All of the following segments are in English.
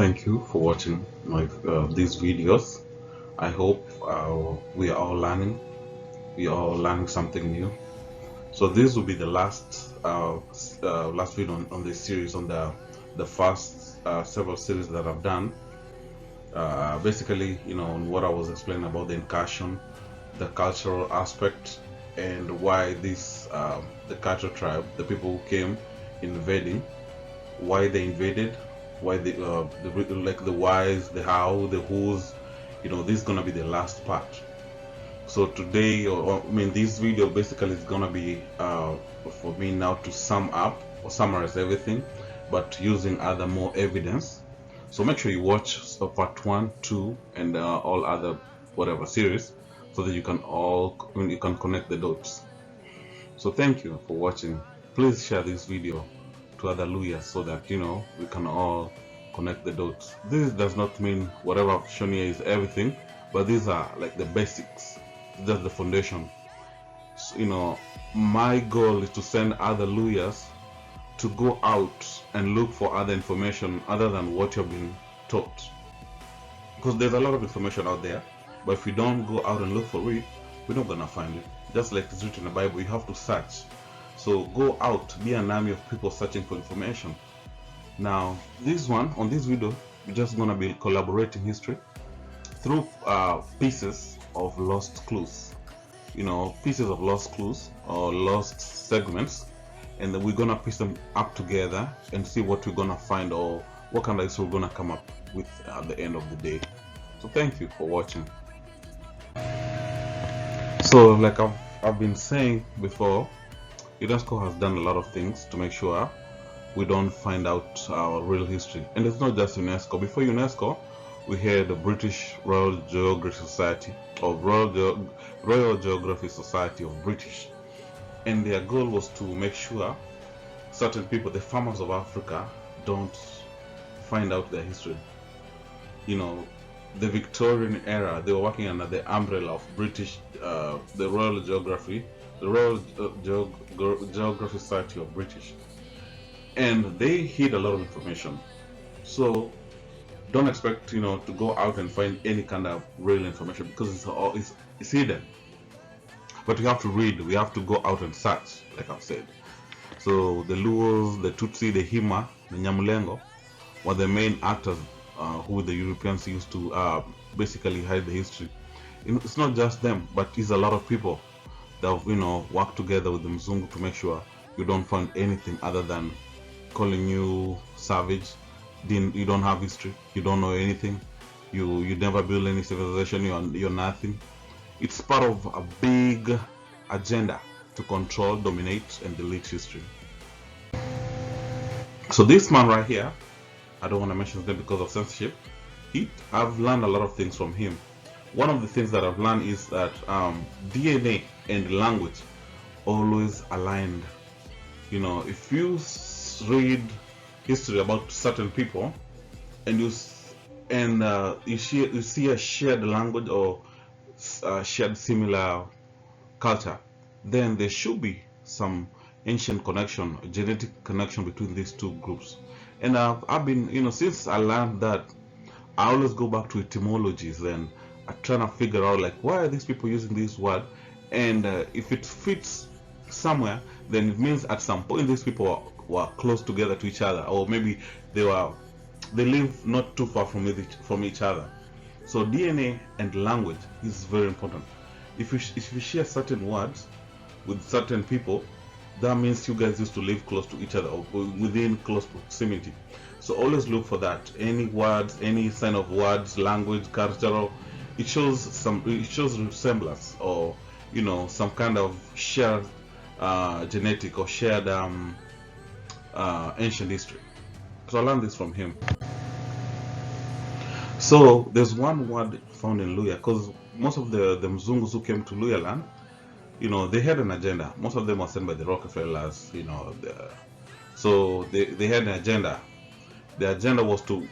thank you for watching these videos. I hope we are all learning something new. So this will be the last video on this series, on the first several series that I've done. Basically, on what I was explaining about the incursion, the cultural aspect, and why the Kato tribe, the people who came invading, why they invaded, why the whys, the how, the who's. This is gonna be the last part. So today, this video basically is gonna be for me now to sum up or summarize everything, but using other more evidence. So make sure you watch part 1, 2, and all other whatever series, so that you can connect the dots. So thank you for watching. Please share this video to other lawyers so that we can all connect the dots. This does not mean whatever I've shown here is everything, but these are like the basics. That's the foundation. So, my goal is to send other lawyers to go out and look for other information other than what you've been taught, because there's a lot of information out there, but if you don't go out and look for it, we're not gonna find it. Just like it's written in the Bible, you have to search. So go out, be an army of people searching for information. Now on this video, we're just gonna be collaborating history through pieces of lost clues, pieces of lost clues or lost segments, and then we're gonna piece them up together and see what we're gonna find, or what kind of history we're gonna come up with at the end of the day. So thank you for watching. So like I've been saying before, UNESCO has done a lot of things to make sure we don't find out our real history. And it's not just UNESCO. Before UNESCO, we had the British Royal Geographical Society, or Royal Geographic Society of British. And their goal was to make sure certain people, the farmers of Africa, don't find out their history. The Victorian era, they were working under the umbrella of British, the Royal Geography Society of British, and they hid a lot of information. So don't expect to go out and find any kind of real information, because it's hidden. But we have to read, we have to go out and search, like I've said. So the Luos, the Tutsi, the Hima, the Nyamulengo were the main actors who the Europeans used to basically hide the history. It's not just them, but it's a lot of people that work together with the Mzungu to make sure you don't find anything other than calling you savage. You don't have history, you don't know anything, you never build any civilization, you're nothing. It's part of a big agenda to control, dominate, and delete history. So this man right here, I don't want to mention his name because of censorship. I've learned a lot of things from him. One of the things that I've learned is that DNA and language always aligned. If you read history about certain people and you see a shared language or shared similar culture, then there should be some ancient connection, genetic connection between these two groups. And I've been, since I learned that, I always go back to etymologies and I try to figure out, like, why are these people using this word, and if it fits somewhere, then it means at some point these people were close together to each other, or maybe they live not too far from each other. So DNA and language is very important. If you share certain words with certain people, that means you guys used to live close to each other or within close proximity. So always look for that. Any words, any sign of words, language, cultural, it shows resemblance, or some kind of shared genetic or shared ancient history. So I learned this from him. So there's one word found in Luya, because most of the Mzungus who came to Luya land, they had an agenda. Most of them were sent by the Rockefellers, so they had an agenda. The agenda was to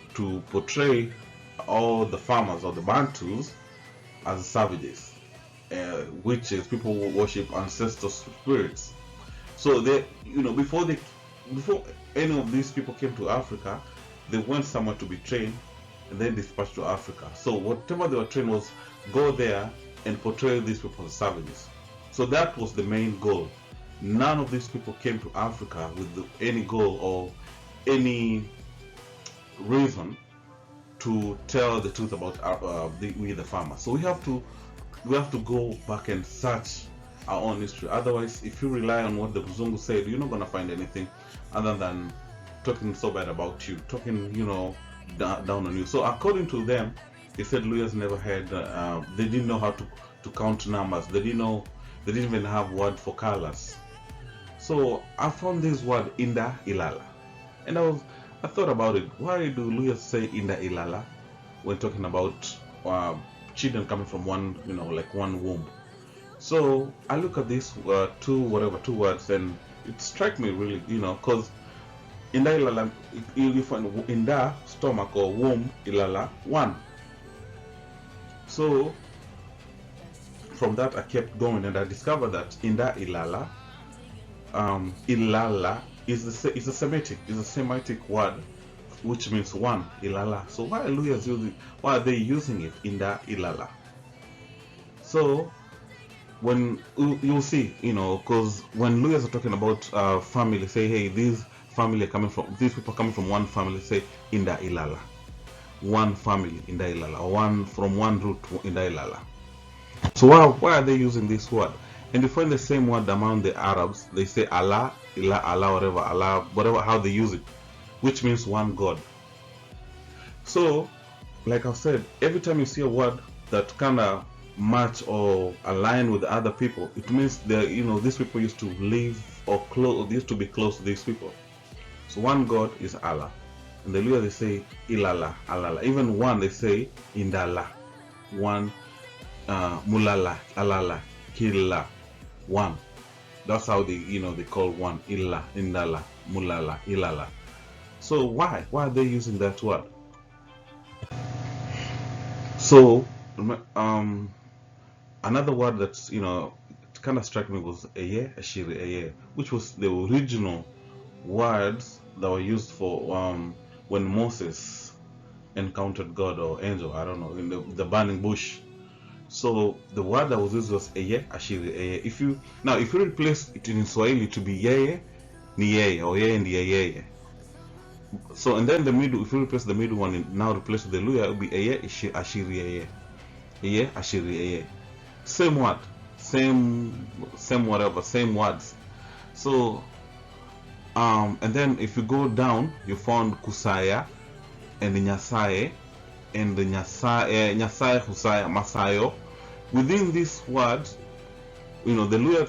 portray all the farmers or the Bantus as savages, witches, people who worship ancestor spirits. So before any of these people came to Africa, they went somewhere to be trained and then dispatched to Africa. So whatever they were trained was go there and portray these people as savages. So that was the main goal. None of these people came to Africa with any goal or any reason to tell the truth about we the farmers. So we have to go back and search our own history. Otherwise, if you rely on what the Mzungu said, you're not gonna find anything other than talking so bad about you, talking down on you. So according to them, they said Luyas never had, they didn't know how to count numbers. They didn't even have word for colors. So I found this word Inda Ilala, and I thought about it. Why do Luyas say Inda Ilala when talking about children coming from one, like one womb? So I look at these two words, and it struck me really, because Inda Ilala, you find Inda, stomach, or womb, Ilala, one. So from that I kept going, and I discovered that Inda Ilala, Ilala is a Semitic word which means one, Ilala. So why are they using it, Inda Ilala? So when you'll see, because when lawyers are talking about family, say, hey, these people coming from one family, say Inda Ilala, one family Inda Ilala, or one from one root Inda Ilala. So why are they using this word? And you find the same word among the Arabs. They say Allah, Ilah, Allah, whatever, how they use it, which means one God. So, like I've said, every time you see a word that kind of match or align with other people, it means that these people used to live or used to be close to these people. So one God is Allah, and the Luya they say Ilala, Alala. Even one they say Indala, one, Mulala, Alala, Killa, one. That's how they they call one Illa, Indala, Mulala, Ilala. So why are they using that word? So another word that's kind of struck me was Eye, Ashiri, Eye, which was the original words that were used for when Moses encountered God or angel, I don't know, in the burning bush. So the word that was used was Eye, Ashiri, Eye. If you replace it in Swahili to be Yeye, Ni Yeye, or Yeye and Yeye. So and then the middle, if you replace the middle one and now replace the Luya, it will be Eye, Ashiri, Eye. Eye, Ashiri, Eye. Same word, same whatever, same words. So and then if you go down, you found Kusaya and the Nyasaye and the Nyasaye, Husaya, Masayo. Within these words, the Luya,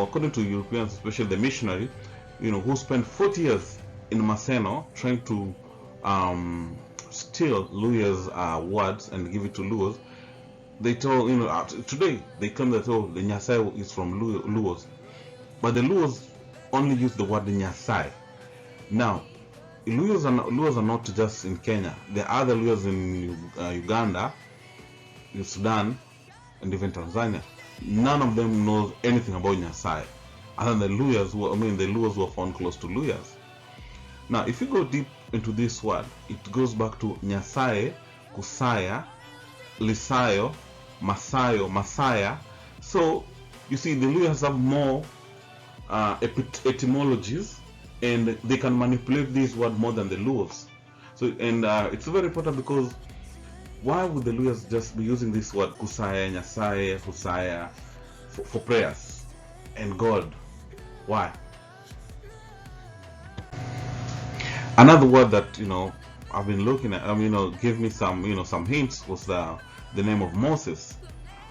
according to Europeans, especially the missionary, who spent 40 years in Maseno trying to steal Luya's words and give it to Luos. They told, today they claim that the Nyasai is from Luos, but the Luos only use the word Nyasai. Now, Luos are not just in Kenya. There are other Luos in Uganda, in Sudan, and even Tanzania. None of them knows anything about Nyasai, other than the Luos who are found close to Luyas. Now, if you go deep into this word, it goes back to Nyasai, Kusaya, Lisayo, Masayo, Masaya. So you see, the Luyas have more etymologies, and they can manipulate this word more than the Luos. So it's very important, because why would the Luyas just be using this word Kusaya, Nyasaya, Husaya for prayers and God? Why? Another word that I've been looking at, gave me some hints, was the name of Moses.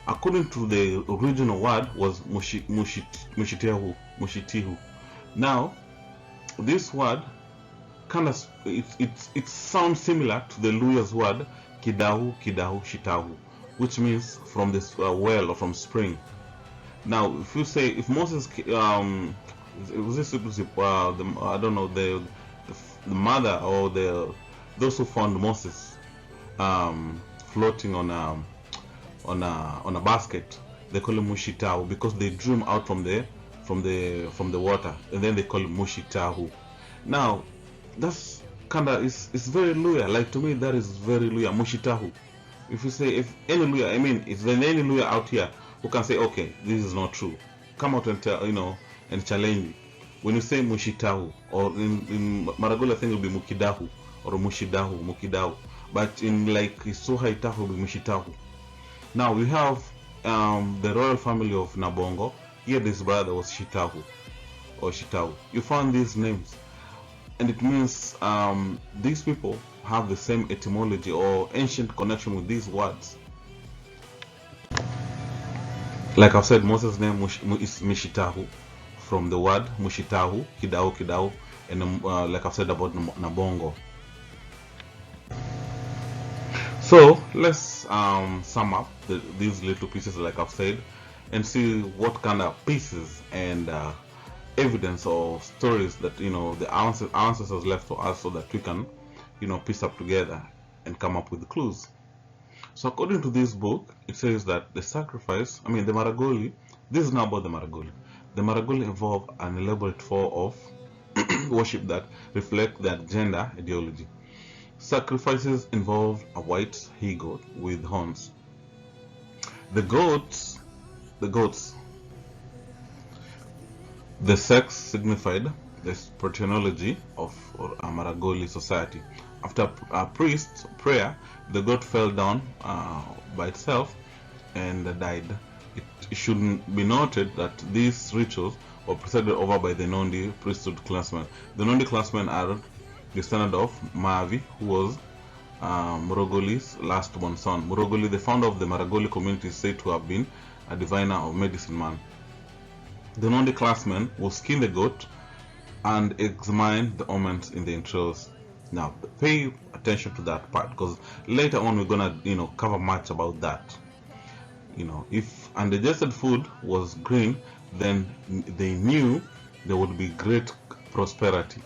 According to the original word was Mushitihu. Now, this word kind of it sounds similar to the Luya's word Kidahu, Shitahu, which means from this well or from spring. Now, if you say, if Moses was this I don't know, the mother or those who found Moses floating on a basket, they call him Mushitahu, because they drew him out from the water, and then they call him Mushitahu. Now, that's kinda is very Luya. Like to me, that is very Luya. Mushitahu. If you say, if any Luya, I mean, if there's any Luya out here who can say, okay, this is not true, come out and tell, and challenge me. When you say Mushitahu, or in Maragoli, I think it will be Mukidahu, or Mushidahu, Mukidahu. But in like Isuhaitahu, will be Mushitahu. Now we have the royal family of Nabongo. Here, this brother was Shitahu, or Shitahu. You found these names, and it means these people have the same etymology or ancient connection with these words. Like I've said, Moses' name is Mishitahu, from the word Mushitahu, Kidao, Kidao, and like I've said about Nabongo. So let's sum up these little pieces, like I've said, and see what kind of pieces and evidence or stories that the ancestors left for us, so that we can piece up together and come up with clues. So according to this book, it says that the sacrifice, the Maragoli, this is not about the Maragoli. The Maragoli involve an elaborate form of worship that reflect that gender ideology. Sacrifices involve a white he-goat with horns. The sex signified the paternology of a Maragoli society. After a priest's prayer, the goat fell down by itself and died. It should be noted that these rituals were presided over by the Nondi priesthood clansmen. The Nondi clansmen are descendant of Mavi, who was Murogoli's last born son. Murogoli, the founder of the Maragoli community, is said to have been a diviner or medicine man. The Nondi clansmen will skin the goat and examine the omens in the entrails. Now, pay attention to that part, because later on we're gonna, cover much about that. If undigested food was green, then they knew there would be great prosperity.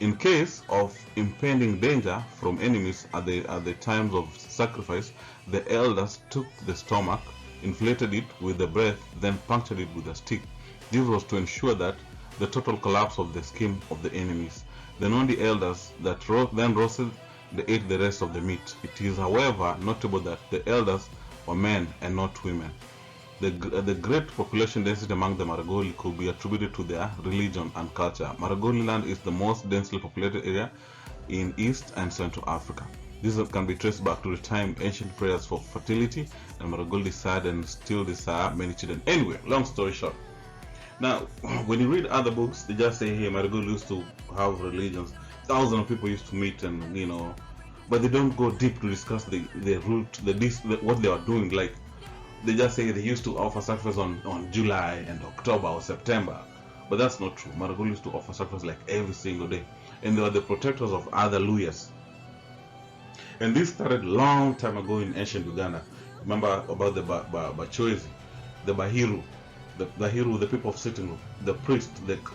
In case of impending danger from enemies at the times of sacrifice, the elders took the stomach, inflated it with the breath, then punctured it with a stick. This was to ensure that the total collapse of the scheme of the enemies. The Nondi elders that then roasted, they ate the rest of the meat. It is, however, notable that the elders were men and not women. The great population density among the Maragoli could be attributed to their religion and culture. Maragoli land is the most densely populated area in East and Central Africa. This can be traced back to the time ancient prayers for fertility, and Maragoli desired and still desire many children. Anyway, long story short. Now, when you read other books, they just say, hey, Maragoli used to have religions. Thousands of people used to meet, and but they don't go deep to discuss the root, what they are doing. Like, they just say they used to offer sacrifice on July and October or September, but that's not true. Maragoli used to offer sacrifice like every single day, and they were the protectors of other Luyas. And this started long time ago in ancient Uganda. Remember about the Bachoezi, the Bahiru, the people of sitting room, the priest,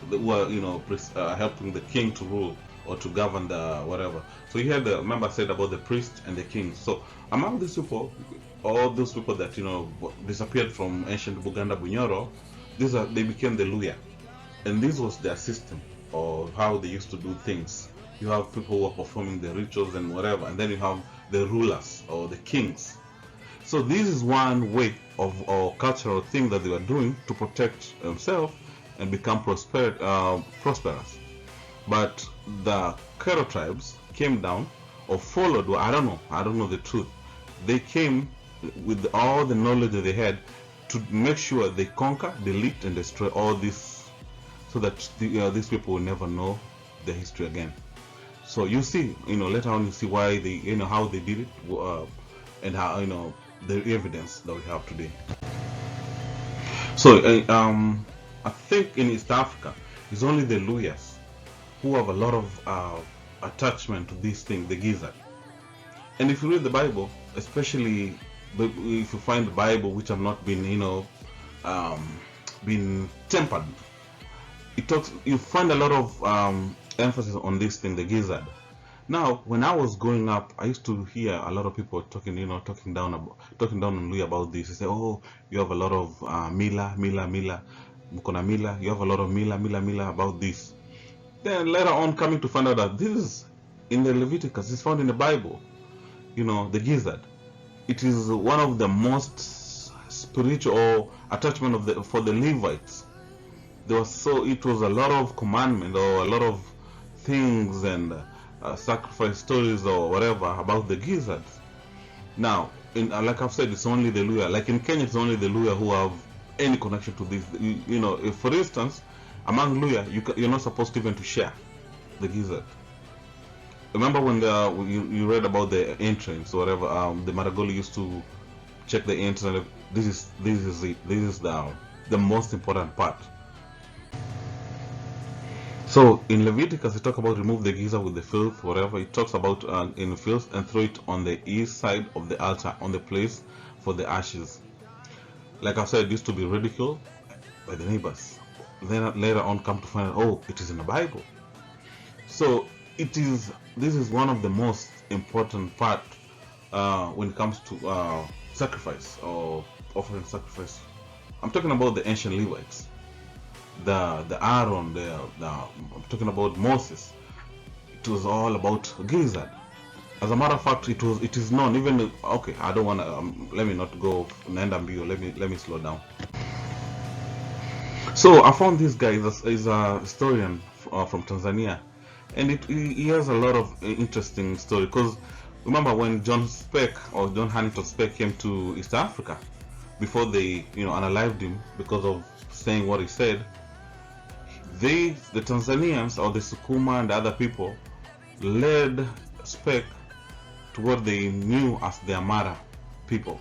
who are helping the king to rule or to govern the whatever. So you had remember I said about the priest and the king. So among these people, all those people that disappeared from ancient Buganda Bunyoro, they became the Luya, and this was their system or how they used to do things. You have people who are performing the rituals and whatever, and then you have the rulers or the kings. So this is one way of or cultural thing that they were doing to protect themselves and become prosperous. But the Kero tribes came down or followed. Well, I don't know the truth. They came with all the knowledge that they had to make sure they conquer, delete, and destroy all this, so that these people will never know the history again. So you see, later on you see why they, how they did it, and how, the evidence that we have today. So I think in East Africa, it's only the Luyas who have a lot of attachment to this thing, the gizzard. And if you read the Bible, especially if you find the Bible which have not been, been tempered, you find a lot of emphasis on this thing, the gizzard. Now, when I was growing up, I used to hear a lot of people talking down on Luya about this. They say, "Oh, you have a lot of mila, mukona mila. You have a lot of mila about this." Then later on, coming to find out that this is in the Leviticus, it's found in the Bible. You know, the gizzard. It is one of the most spiritual attachment of for the Levites. It was a lot of commandment or a lot of things and sacrifice stories or whatever about the gizzards. Now, like I've said, it's only the Luhya. Like in Kenya, it's only the Luhya who have any connection to this. You know, if, for instance, among Luhya, you're not supposed even to share the gizzard. Remember when you read about the entrance or whatever? The Maragoli used to check the entrance. This is the most important part. So in Leviticus, it talks about remove the gizzard with the filth, whatever. It talks about in filth and throw it on the east side of the altar, on the place for the ashes. Like I said, it used to be ridiculed by the neighbors. Then later on, come to find out, oh, it is in the Bible. So this is one of the most important part when it comes to sacrifice or offering sacrifice. I'm talking about the ancient Levites. The Aaron, I'm talking about Moses. It was all about gizzard. As a matter of fact, it is known even. Okay, I don't want to. Let me not go Nandambio. Let me slow down. So I found this guy is a historian from Tanzania, and he has a lot of interesting story. Because remember when John Huntington Speck came to East Africa, before they unalived him because of saying what he said. The Tanzanians or the Sukuma and the other people led Speck to what they knew as the Amara people.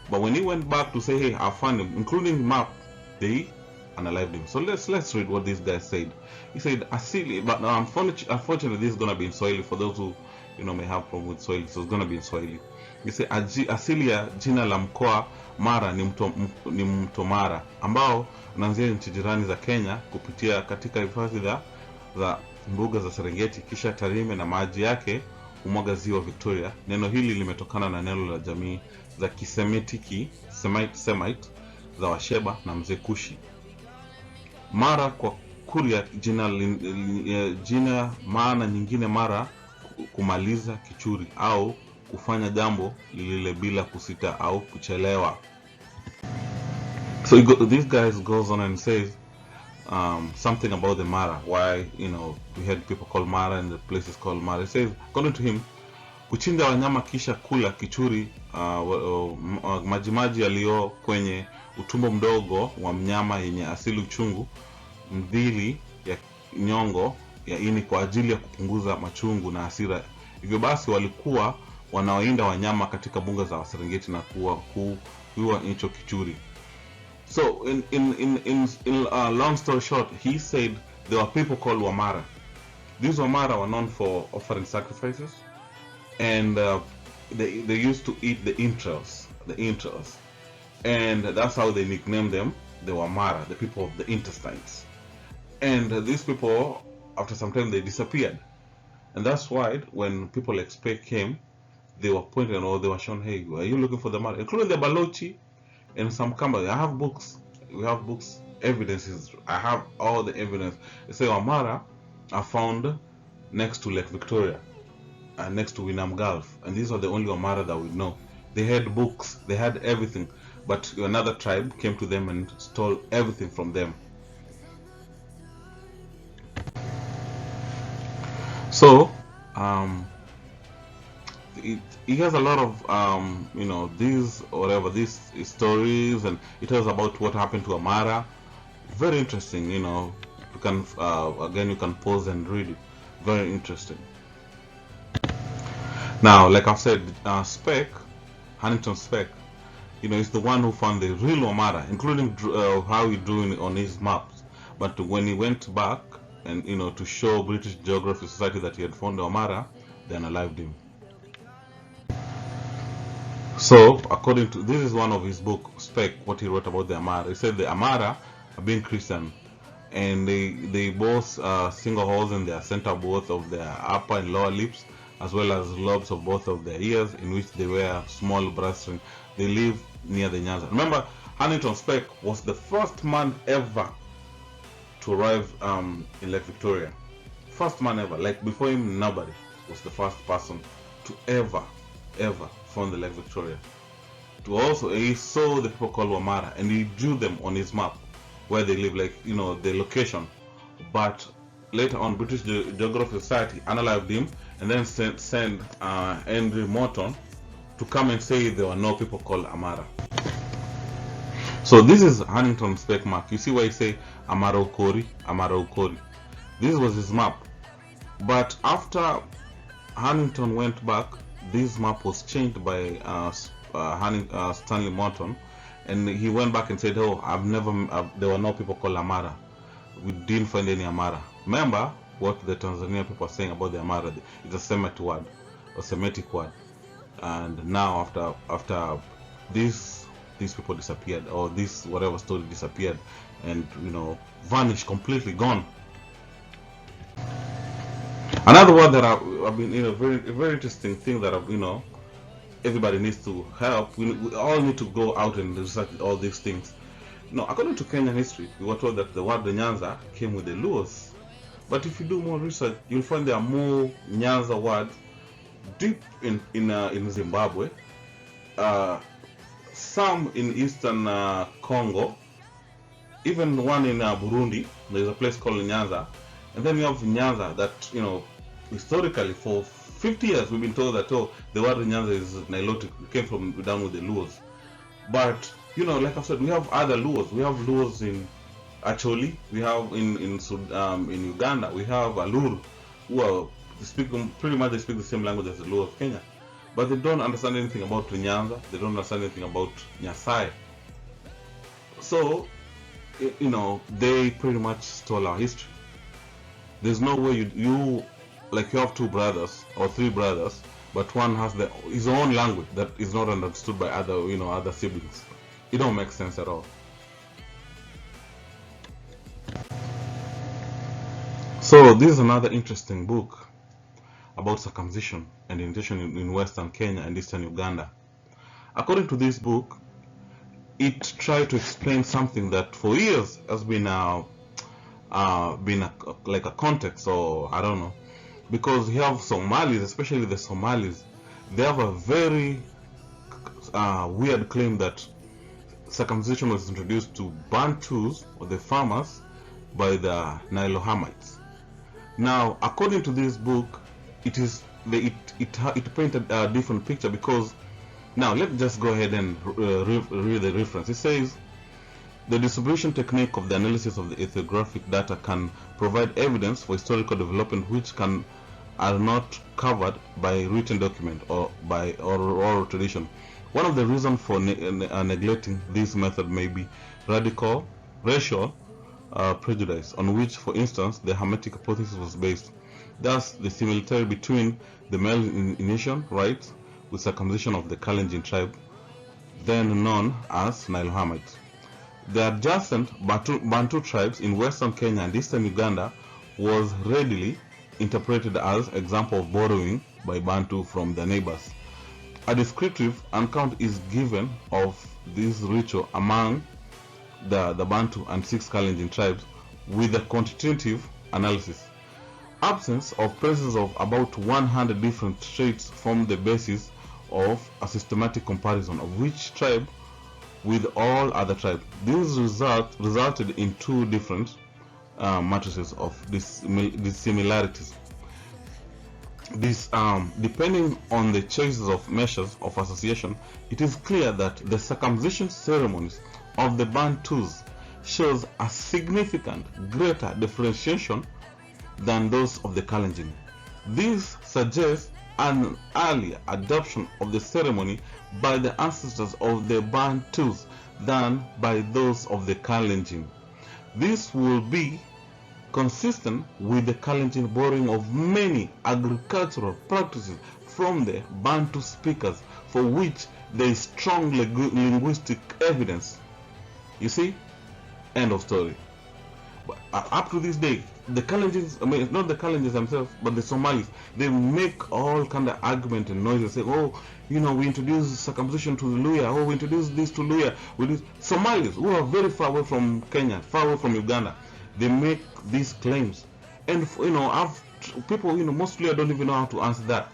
But when he went back to say, hey, I found him, including the map, they unalived him. So let's read what this guy said. He said, Asili, but unfortunately this is going to be in Swahili for those who may have problem with Swahili, so it's going to be in Swahili. He said, asili ya jina la mkoa Mara ni mto Mara ambao unaanzia nchi jirani za Kenya kupitia katika hifadhi za mbuga za Serengeti kisha Tarime na maji yake umwaga ziwa Victoria. Neno hili limetokana na neno la jamii za Kisemitiki, Semite za Washeba na Mzekushi. Mara kwa Kuria jina maana nyingine Mara kumaliza kichuri au kufanya jambo lile bila kusita au kuchelewa. So this guy goes on and says something about the Mara, why we had people called Mara and the place is called Mara. He says, according to him, kuchinja wanyama kisha kula kichuri majimaji yaliyo kwenye utumbo mdogo wa mnyama yenye asili uchungu mdhili ya nyongo ya ini kwa ajili ya kupunguza machungu na hasira. Hivyo basi walikuwa wanaoinda wanyama katika bunga za Serengeti na kuua hicho kichuri. So in long story short, he said there were people called Wamara. These Wamara were known for offering sacrifices, and they used to eat the entrails, and that's how they nicknamed them, the Wamara, the people of the intestines. And these people, after some time, they disappeared, and that's why when people like Speck came, they were pointed or they were shown, hey, are you looking for the Mara? Including the Balochi and some Kamba. I have books. We have books, evidences. I have all the evidence. They say Wamara are found next to Lake Victoria and next to Winam Gulf, and these are the only Wamara that we know. They had books, they had everything, but another tribe came to them and stole everything from them. So he has a lot of these stories, and it tells about what happened to Amara. Very interesting. You can you can pause and read it. Very interesting. Now, like I said, Huntington Speck, is the one who found the real Amara, including how he drew it on his maps. But when he went back and to show British Geography Society that he had found the Amara, they unalived him. So, according to this is one of his book, Speck, what he wrote about the Amara. He said the Amara are being Christian, and they both single holes in their center both of their upper and lower lips, as well as lobes of both of their ears, in which they wear small brass rings. They live near the Nyanza. Remember, Huntington Speck was the first man ever to arrive in Lake Victoria. first man ever. Like before him, nobody was the first person to ever found the Lake Victoria. To also, he saw the people called Wamara, and he drew them on his map where they live, like, you know, the location. But later on, British Geographical Society analyzed him and then sent Henry Morton to come and say there were no people called Amara. So this is Huntington's spec mark. You see why he say Amara Ukori, Amara Ukori. This was his map. But after Huntington went back, this map was changed by Stanley Morton, and he went back and said, "Oh, there were no people called Amara. We didn't find any Amara." Remember what the Tanzanian people are saying about the Amara? It's a Semitic word, a Semitic word. And now after these people disappeared, or this whatever story disappeared, and you know, vanished completely, gone. Another word that I've been, you know, very interesting thing that I've, you know, everybody needs to help. We all need to go out and research all these things. No, according to Kenyan history, we were told that the word the Nyanza came with the Luos. But if you do more research, you'll find there are more Nyanza words deep in Zimbabwe, some in eastern Congo, even one in Burundi. There's a place called Nyanza, and then you have Nyanza that, you know, historically for 50 years we've been told that, oh, the word Nyanza is Nilotic, it came from down with the Luos. But you know, like I said, we have other Luos. We have Luos in Acholi, we have in Uganda, we have Alur, who are pretty much they speak the same language as the Luo of Kenya, but they don't understand anything about Nyanza. They don't understand anything about Nyasai. So, you know, they pretty much stole our history. There's no way you like, you have two brothers or three brothers, but one has his own language that is not understood by other, you know, other siblings. It don't make sense at all. So this is another interesting book about circumcision and indentation in Western Kenya and Eastern Uganda. According to this book, it tried to explain something that for years has been like a context, or I don't know, because you have Somalis, especially the Somalis, they have a very weird claim that circumcision was introduced to Bantus, or the farmers, by the Nile Hamites. Now, according to this book, it painted a different picture, because now let's just go ahead and read the reference. It says, the distribution technique of the analysis of the ethnographic data can provide evidence for historical development which are not covered by written document or by oral tradition. One of the reasons for neglecting this method may be racial prejudice, on which, for instance, the Hamitic hypothesis was based. Thus, the similarity between the male initiation rites with circumcision of the Kalenjin tribe, then known as Nile Hamites. The adjacent Bantu tribes in Western Kenya and Eastern Uganda was readily interpreted as example of borrowing by Bantu from their neighbors. A descriptive account is given of this ritual among the Bantu and 6 Kalenjin tribes with a quantitative analysis. Absence of presence of about 100 different traits form the basis of a systematic comparison of which tribe with all other tribes. This resulted in 2 different matrices of these similarities. Depending on the choices of measures of association, it is clear that the circumcision ceremonies of the Bantus shows a significant greater differentiation than those of the Kalenjin. This suggests an earlier adoption of the ceremony by the ancestors of the Bantus than by those of the Kalenjin. This will be consistent with the Kalenjin borrowing of many agricultural practices from the Bantu speakers, for which there is strong linguistic evidence. You see? End of story. But up to this day, the Kalenjins, I mean, not the Kalenjins themselves, but the Somalis, they make all kind of argument and noise and say, oh, you know, we introduced circumcision to Luya, oh, we introduced this to Luya. Somalis, who are very far away from Kenya, far away from Uganda, they make these claims. And, you know, I've people, mostly don't even know how to answer that.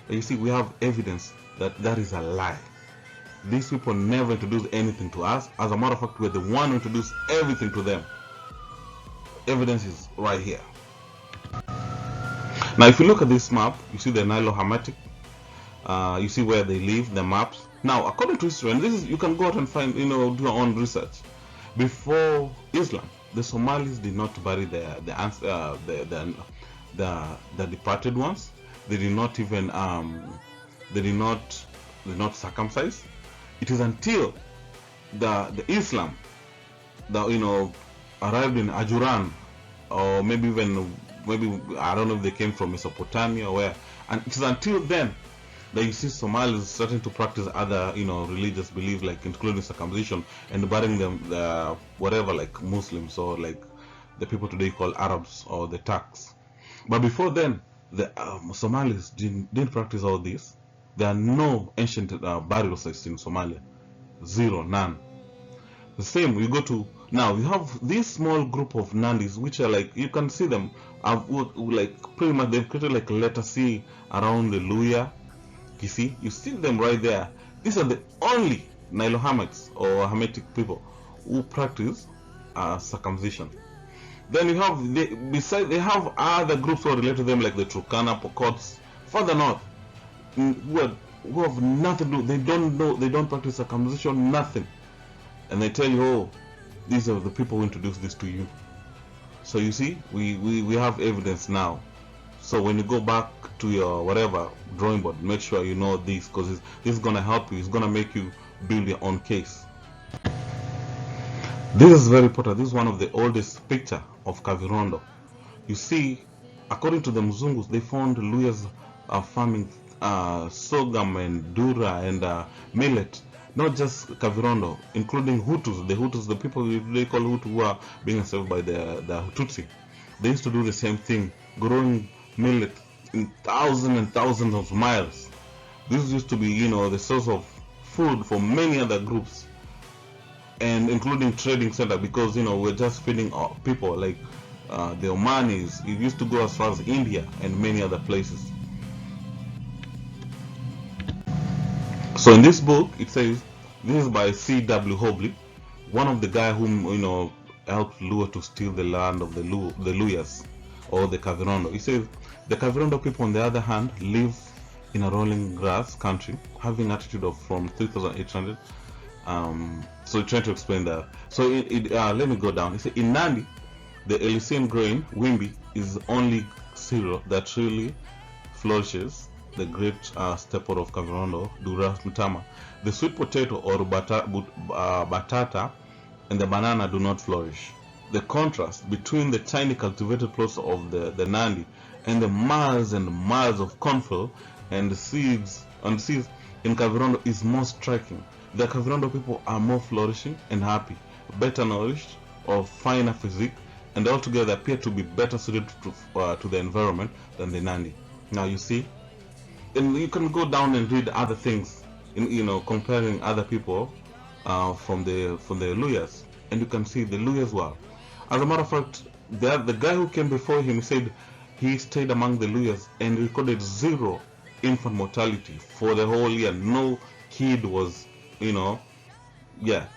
But you see, we have evidence that that is a lie. These people never introduced anything to us. As a matter of fact, we're the one who introduced everything to them. Evidence is right here. Now, if you look at this map, you see the Nile Hamatic. You see where they live, the maps. Now, according to history, and this is, you can go out and find, do your own research. Before Islam, the Somalis did not bury the departed ones. They did not even they did not circumcise. It is until the Islam that arrived in Ajuran, or maybe I don't know if they came from Mesopotamia or where, and it is until then that you see Somalis starting to practice other religious beliefs, like including circumcision and burying them whatever, like Muslims or like the people today call Arabs or the Turks. But before then, the Somalis didn't practice all this. There are no ancient burial sites in Somalia. Zero, none. The same, you go to, now you have this small group of Nandis, which are like, you can see them, like pretty much they've created like a letter C around the Luya. You see them right there. These are the only Nile Hamites or Hamitic people who practice circumcision. Then you have, they have other groups who are related to them, like the Turkana, Pokots, further north, who have nothing to do. They don't practice circumcision, nothing. And they tell you, oh, these are the people who introduced this to you. So you see, we have evidence now. So when you go back to your whatever drawing board, make sure you know this, because this is going to help you. It's going to make you build your own case. This is very important. This is one of the oldest picture of Kavirondo. You see, according to the Mzungus, they found Luyas farming sorghum and dura and millet. Not just Kavirondo, including Hutus. The Hutus, the people they call Hutu, who are being enslaved by the Tutsi. They used to do the same thing, growing millet in thousands and thousands of miles. This used to be, the source of food for many other groups, and including trading center, because we're just feeding people like the Omanis. It used to go as far as India and many other places. So in this book, it says, this is by C.W. Hobley, one of the guy whom helped Luo to steal the land of the Luyas or the Kavirondo. He says the Kavirondo people, on the other hand, live in a rolling grass country, having altitude of from 3,800. So trying to explain that. So let me go down. He said in Nandi, the Elysian grain Wimbi is the only cereal that really flourishes. The great staple of Kavirondo, Dura Mtama. The sweet potato or batata and the banana do not flourish. The contrast between the tiny cultivated plots of the Nandi and the miles and miles of cornfield and the seeds in Kavirondo is more striking. The Kavirondo people are more flourishing and happy, better nourished, of finer physique, and altogether appear to be better suited to the environment than the Nandi. Now you see, and you can go down and read other things, comparing other people from the Luyas, and you can see the Luyas were. As a matter of fact, the guy who came before him said he stayed among the Luyas and recorded 0 infant mortality for the whole year. No kid was,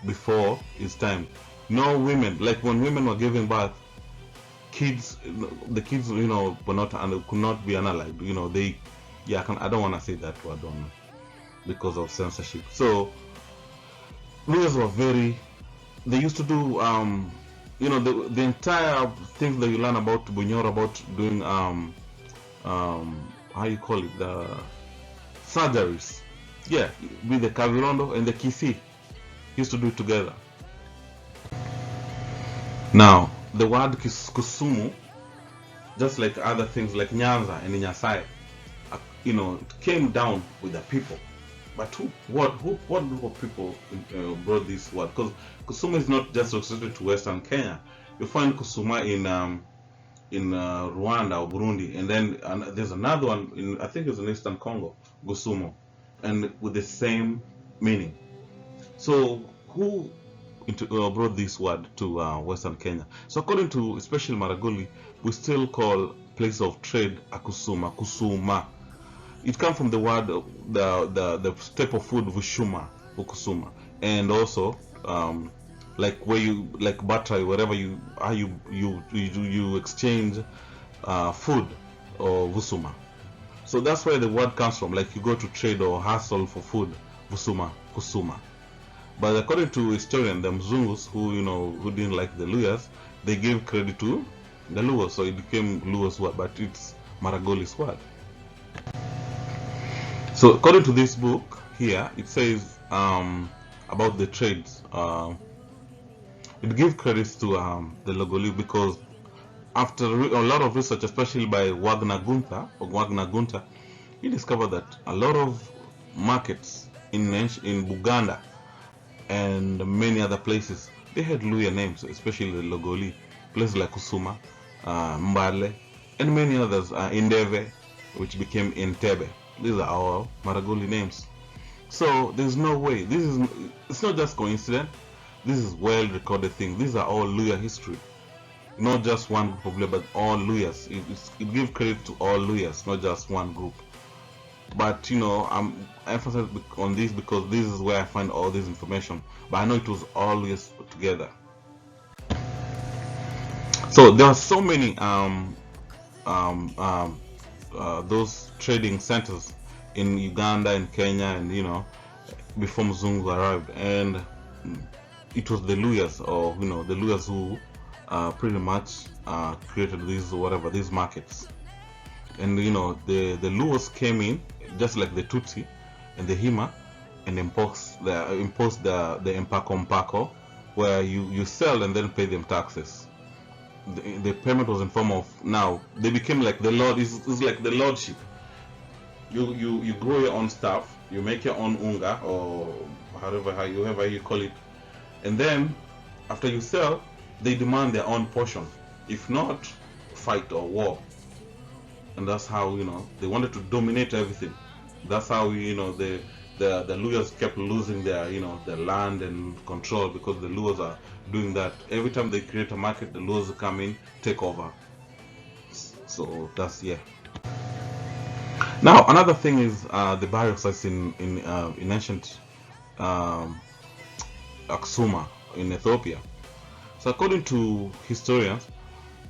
before his time. No women, like when women were giving birth, the kids, were not and could not be unalived. I don't want to say that word because of censorship. So Luyas were they used to do the entire things that you learn about Bunyoro, about doing how you call it, the surgeries, with the Kavirondo and the Kisi used to do it together. Now the word Kusumu, just like other things like Nyanza and Nyasai, it came down with the people. But what group of people brought this word? Because Kusuma is not just restricted to Western Kenya. You find Kusuma in Rwanda or Burundi, and then there's another one I think it's in Eastern Congo, Gusumo, and with the same meaning. So who brought this word to Western Kenya? So according to especially Maragoli, we still call place of trade, akusuma, kusuma. It comes from the word, the type of food, vushuma, ukusuma, and also like where you, like barter, wherever you are, you exchange food, or vusuma. So that's where the word comes from. Like you go to trade or hustle for food, vusuma, kusuma. But according to historian, the Mzungus, who didn't like the Luyas, they gave credit to the Luos, so it became Luos word, but it's Maragoli's word. So according to this book here, it says about the trades. It gives credits to the Logoli, because after a lot of research, especially by Wagner Gunther, he discovered that a lot of markets in Buganda and many other places, they had Luya names, especially the Logoli. Places like Kusuma, Mbale, and many others, Indeve, which became Entebbe. These are our Maragoli names. So there's no way. It's not just coincidence. This is well recorded thing. These are all Luya history. Not just one group of Luya, but all Luyas. It gives credit to all Luyas, not just one group. But I'm emphasizing on this because this is where I find all this information. But I know it was always together. So there are so many those trading centers in Uganda and Kenya, and before Mzungu arrived, and it was the Luyas, or the Luyas who pretty much created these markets. And the Luos came in just like the Tutsi and the Hima, and imposed the Mpako, where you sell and then pay them taxes. The payment was in form of, now they became like the lord. It's like the lordship. You grow your own stuff, you make your own unga, or however you call it, and then after you sell, they demand their own portion. If not, fight or war. And that's how they wanted to dominate everything. That's how the Luyas kept losing their their land and control, because the Luos are doing that. Every time they create a market, the Luos come in, take over. So that's, yeah. Now another thing is the burial sites in ancient Aksuma in Ethiopia. So according to historians,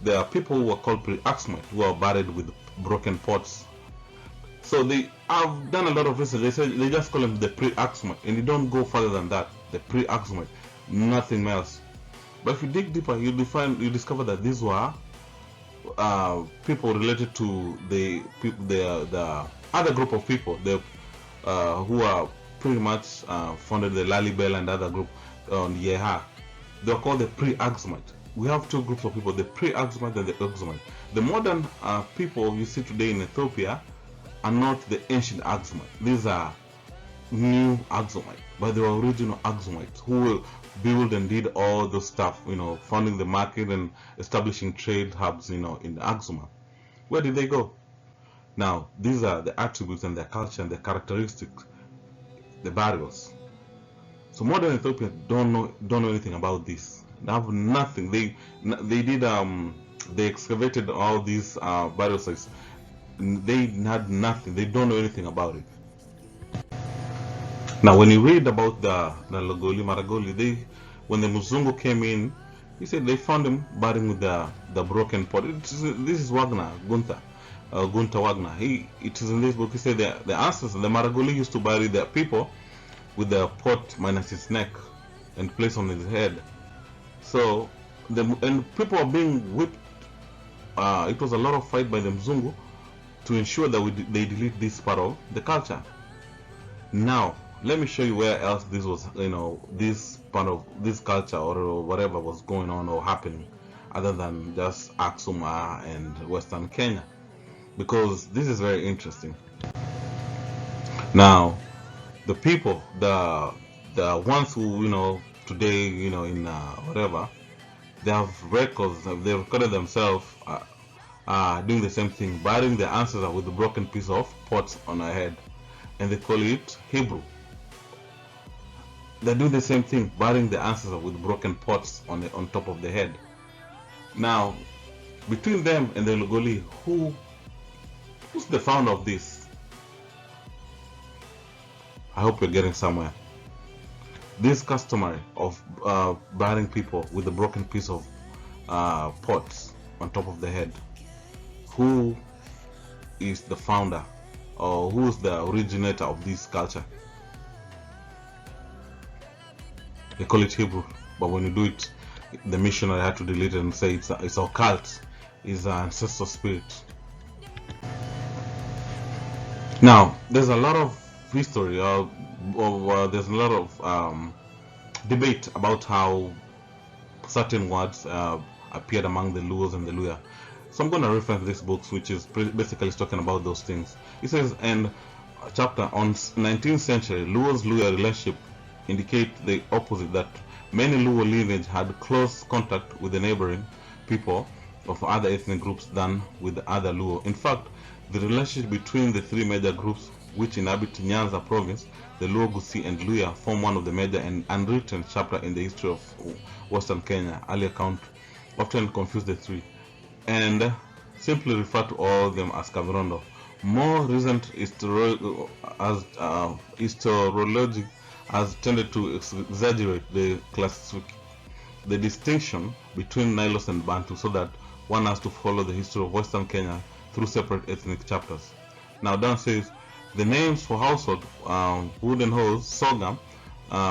there are people who are called pre-Aksumite, who are buried with broken pots. So they have done a lot of research. They just call them the pre-Aksumite, and you don't go further than that. The pre-Aksumite, nothing else. But if you dig deeper, you discover that these were people related to the other group of people, who are pretty much founded the Lalibela and other group on Yeha. They are called the pre-Aksumite. We have two groups of people, the pre-Aksumite and the Aksumite. The modern people you see today in Ethiopia are not the ancient Aksumite. These are new Aksumite, but they were original Aksumites who built and did all those stuff, founding the market and establishing trade hubs, in Aksuma. Where did they go? Now, these are the attributes and their culture and their characteristics, the burials. So modern Ethiopians don't know anything about this. They have nothing. They excavated all these burial sites. They had nothing. They don't know anything about it. Now, when you read about the Logoli, Maragoli, when the Muzungu came in, he said they found him buried with the broken pot. This is Wagner, Gunther Wagner. It is in this book. He said the ancestors, the Maragoli, used to bury their people with the pot minus his neck and place on his head. So and people are being whipped. It was a lot of fight by the Mzungu to ensure that they delete this part of the culture. Now let me show you where else this was, this part of this culture or whatever was going on or happening, other than just Aksuma and Western Kenya, because this is very interesting. Now, the people, the ones who today in whatever, they have records. They recorded themselves doing the same thing, burying their ancestors with a broken piece of pot on their head, and they call it Hebrew. They do the same thing, burying the ancestors with broken pots on top of the head. Now, between them and the Logoli, who's the founder of this? I hope you're getting somewhere. This customary of burying people with a broken piece of pots on top of the head, who is the founder or who is the originator of this culture? They call it Hebrew, but when you do it, the missionary had to delete it and say it's occult, it's an ancestor spirit. Now, there's a lot of history, there's a lot of debate about how certain words appeared among the Luos and the Luya. So I'm going to reference this book, which is basically talking about those things. It says in a chapter on 19th century, Luos-Luya relationship indicate the opposite, that many Luo lineage had close contact with the neighboring people of other ethnic groups than with the other Luo. In fact, the relationship between the three major groups which inhabit Nyanza province, the Luo, Gusii, and Luya, form one of the major and unwritten chapter in the history of Western Kenya. Early account often confuse the three and simply refer to all of them as Kavirondo. More recent historiology has tended to exaggerate the distinction between Nilos and Bantu, so that one has to follow the history of Western Kenya through separate ethnic chapters. Now, Dan says the names for household, wooden hoes, sorghum,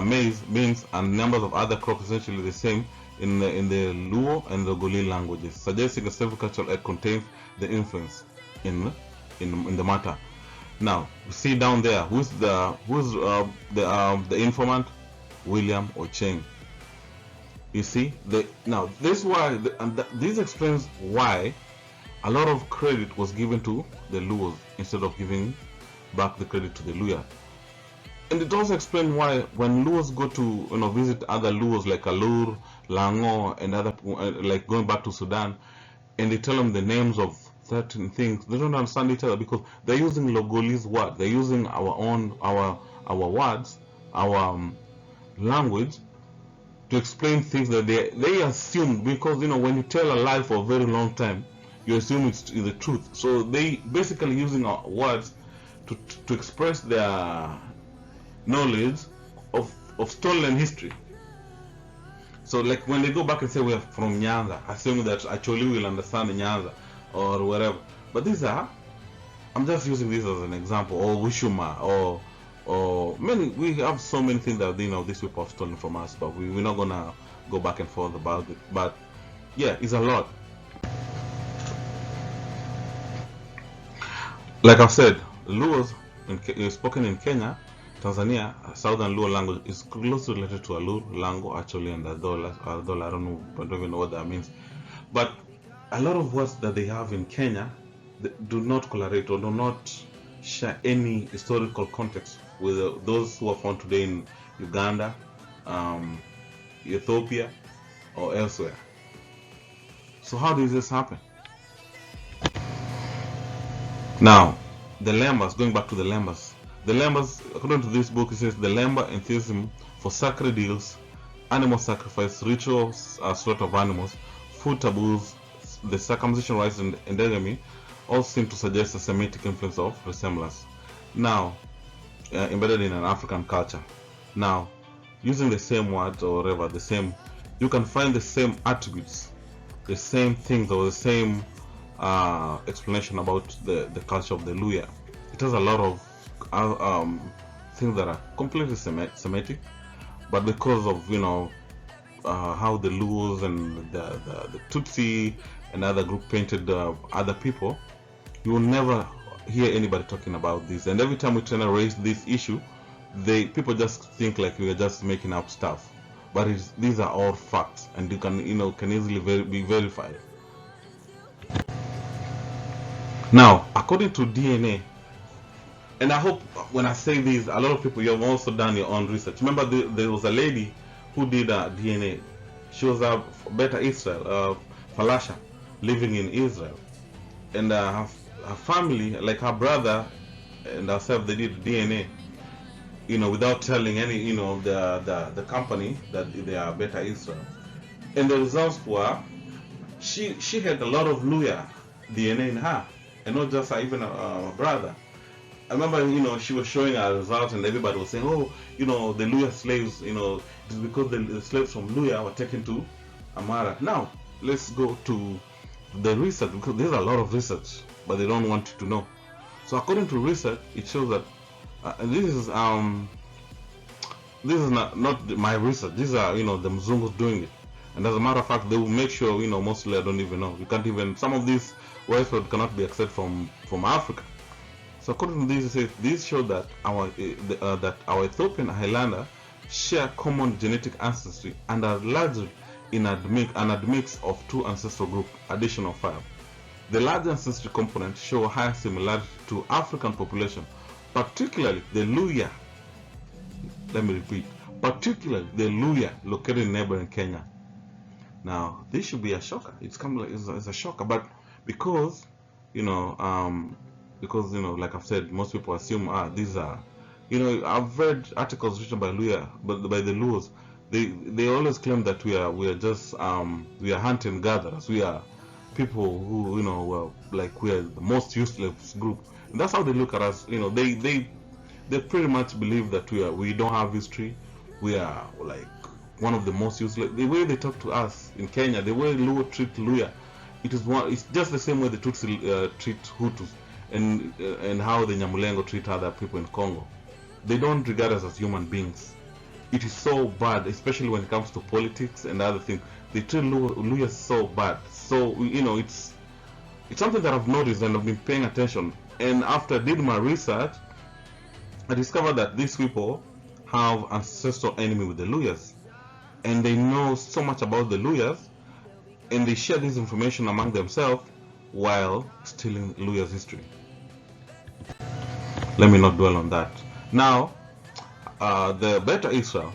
maize, beans, and numbers of other crops essentially the same in the Luo and the Goli languages, suggesting a self-cultural act contains the influence in the matter. Now, you see down there, who's the informant? William Ocheng. You see, now this why, this explains why a lot of credit was given to the Luos instead of giving back the credit to the Luya. And it also explains why when Luos go to visit other Luos like Alur, Lango, and other like going back to Sudan, and they tell them the names of certain things, they don't understand each other because they're using Logolese word, they're using our words, our language to explain things that they assume, because when you tell a lie for a very long time, you assume it's the truth. So they basically using our words to express their knowledge of stolen history. So like when they go back and say we are from Nyanza, assuming that actually we'll understand Nyanza or wherever. But these are, I'm just using this as an example, or Wishuma, or many, we have so many things that these people have stolen from us, but we're not gonna go back and forth about it. But yeah, it's a lot. Like I said, Luos spoken in Kenya, Tanzania, Southern Luo language is closely related to Alur, Lango, actually, and Adola. I don't even know what that means. But a lot of words that they have in Kenya do not correlate or do not share any historical context with those who are found today in Uganda, Ethiopia, or elsewhere. So how does this happen? Now, the Lembas, going back to the Lembas. The Lembas, according to this book, it says the Lemba enthusiasm for sacred deals, animal sacrifice, rituals, slaughter of animals, food taboos, the circumcision rites, and endogamy all seem to suggest a Semitic influence of resemblance. Now, embedded in an African culture. Now, using the same words or whatever, you can find the same attributes, the same things, or the same explanation about the culture of the Luya. It has a lot of things that are completely Semitic, but because of how the Luos and the Tutsi and other group painted other people, you will never hear anybody talking about this. And every time we try to raise this issue, people just think like we are just making up stuff. But these are all facts, and you can easily be verified. Now, according to DNA, and I hope when I say this, a lot of people, you have also done your own research. Remember, there was a lady who did DNA. She was a Beta Israel, Falasha, living in Israel, and her family, like her brother and herself, they did DNA, without telling any, the company that they are Beta Israel. And the results were, she had a lot of Luya DNA in her, and not just even a brother. I remember, she was showing her results, and everybody was saying, oh, the Luya slaves, it's because the slaves from Luya were taken to Amara. Now, let's go to the research, because there's a lot of research, but they don't want you to know. So according to research, it shows that this is not my research. These are the Mzungus doing it, and as a matter of fact, they will make sure mostly I don't even know. You can't even, some of these westward cannot be accessed from Africa. So according to this, these show that our Ethiopian Highlander share common genetic ancestry and are largely in an admix of two ancestral groups, additional 5. The large ancestry component show high similarity to African population, particularly the Luya. Let me repeat, particularly the Luya located in neighboring Kenya. Now, this should be a shocker. It's a shocker, but because like I've said, most people assume these are, I've read articles written by Luya, but by the Luos, they always claim that we are just we are hunting gatherers. We are people who we are the most useless group. And that's how they look at us. They pretty much believe that we don't have history. We are like one of the most useless. The way they talk to us in Kenya, the way Luo treat Luya, it's just the same way the Tutsi treat Hutus, and how the Nyamulengo treat other people in Congo. They don't regard us as human beings. It is so bad, especially when it comes to politics and other things. They treat Luya so bad. So it's something that I've noticed and I've been paying attention. And after I did my research, I discovered that these people have ancestral enemy with the Luyas, and they know so much about the Luyas, and they share this information among themselves while stealing Luya's history. Let me not dwell on that. Now, the Beta Israel,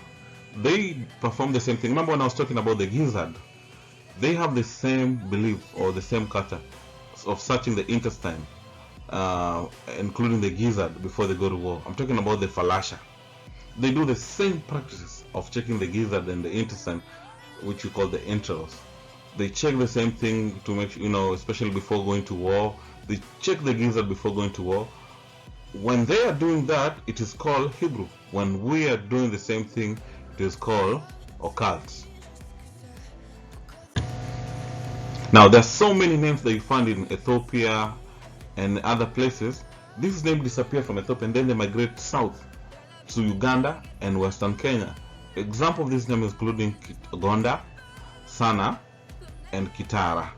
they perform the same thing. Remember when I was talking about the Gizzard? They have the same belief or the same culture of searching the intestine, including the Gizzard, before they go to war. I'm talking about the Falasha. They do the same practices of checking the Gizzard and the intestine, which you call the entrails. They check the same thing to make sure, especially before going to war. They check the Gizzard before going to war. When they are doing that, it is called Hebrew. When we are doing the same thing, it is called occult. Now, there's so many names that you find in Ethiopia and other places. These names disappear from Ethiopia and then they migrate south to Uganda and Western Kenya. Example of these names including Gonda, Sana, and Kitara,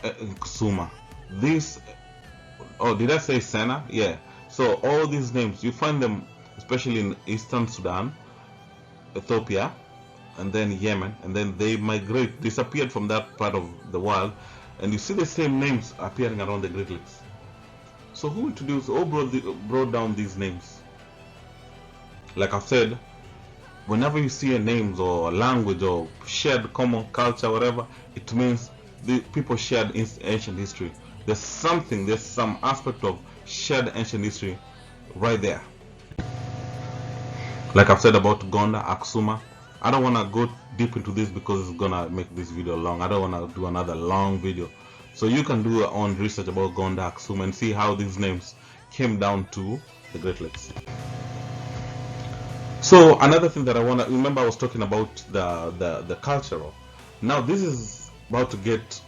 Kusuma. These, did I say Sana? Yeah. So all these names, you find them especially in Eastern Sudan, Ethiopia, and then Yemen, and then they disappeared from that part of the world, and you see the same names appearing around the Great Lakes. So who brought down these names? Like I've said, whenever you see a names or a language or shared common culture, whatever, it means the people shared ancient history. There's some aspect of shared ancient history right there. Like I've said about Gonda, Aksuma. I don't want to go deep into this because it's gonna make this video long. I don't want to do another long video. So you can do your own research about Gonda, Aksuma, and see how these names came down to the Great Lakes. So another thing that I want to remember, I was talking about the cultural. Now this is about to get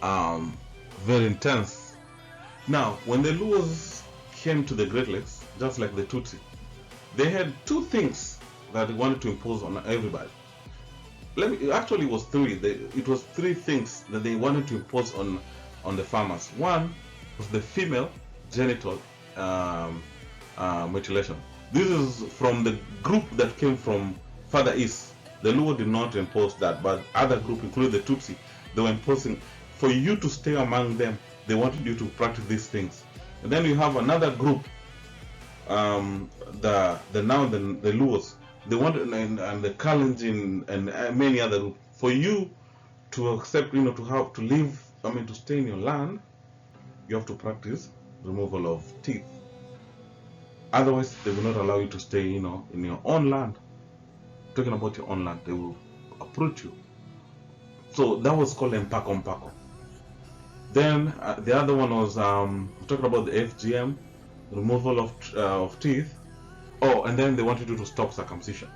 very intense. Now, when the Luos came to the Great Lakes, just like the Tutsi, they had two things that they wanted to impose on everybody. Actually, it was three. It was three things that they wanted to impose on the farmers. One was the female genital mutilation. This is from the group that came from further east. The Luo did not impose that, but other group, including the Tutsi, they were imposing. For you to stay among them, they wanted you to practice these things. And then you have another group, the Luos, they wanted, and the Kalenjin and many other groups. For you to accept, to live, to stay in your land, you have to practice removal of teeth. Otherwise, they will not allow you to stay, in your own land. Talking about your own land, they will uproot you. So that was called empako mpako. Then the other one was talking about the FGM, removal of teeth. Oh, and then they wanted you to stop circumcision.